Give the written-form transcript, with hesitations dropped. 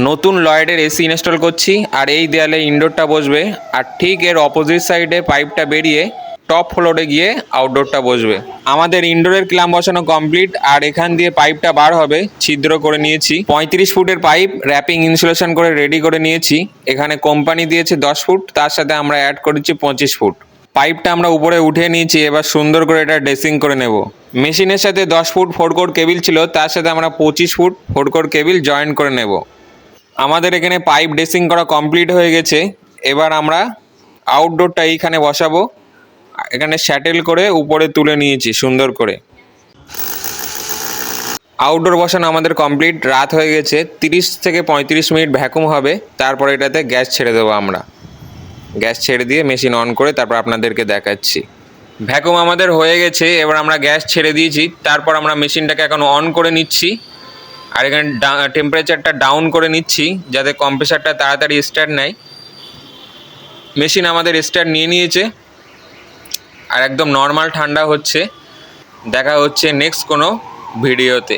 নতুন লয়েডের AC install করছি আর এই দেয়ালে ইনডোরটা বসবে আর ঠিক এর অপোজিট সাইডে পাইপটা বেরিয়ে টপ ফ্লোরে গিয়ে আউটডোরটা বসবে। আমাদের ইনডোরের ক্ল্যাম্প বসানো কমপ্লিট আর এখান দিয়ে পাইপটা বার হবে, ছিদ্র করে নিয়েছি। 35 ফুটের পাইপ র্যাপিং ইনসুলেশন করে রেডি করে নিয়েছি। এখানে কোম্পানি দিয়েছে 10 ফুট, তার সাথে আমরা অ্যাড করেছি 25 ফুট। পাইপটা আমরা উপরে উঠিয়ে নিয়েছি, এবার সুন্দর করে এটা ড্রেসিং করে নেব। মেশিনের সাথে 10 ফুট 4 কোর কেবিল ছিল, তার সাথে আমরা 25 ফুট 4 কোর কেবিল জয়েন করে নেব। আমাদের এখানে পাইপ ড্রেসিং করা কমপ্লিট হয়ে গেছে। এবার আমরা আউটডোরটা এইখানে বসাবো। এখানে স্যাটেল করে উপরে তুলে নিয়েছি সুন্দর করে। আউটডোর বসানো আমাদের কমপ্লিট। রাত হয়ে গেছে, 30 থেকে 35 মিনিট ভ্যাকুম হবে, তারপর এটাতে গ্যাস ছেড়ে দেবো। আমরা গ্যাস ছেড়ে দিয়ে মেশিন অন করে তারপর আপনাদেরকে দেখাচ্ছি। ভ্যাকুম আমাদের হয়ে গেছে, এবার আমরা গ্যাস ছেড়ে দিয়েছি। তারপর আমরা মেশিনটাকে এখন অন করে নিচ্ছি আর এখানে টেম্পারেচারটা ডাউন করে নিচ্ছি যাতে কম্প্রেসারটা তাড়াতাড়ি স্টার্ট নেয়। মেশিন আমাদের স্টার্ট নিয়ে নিয়েছে আর একদম নর্মাল ঠান্ডা হচ্ছে। দেখা হচ্ছে নেক্সট কোনো ভিডিওতে।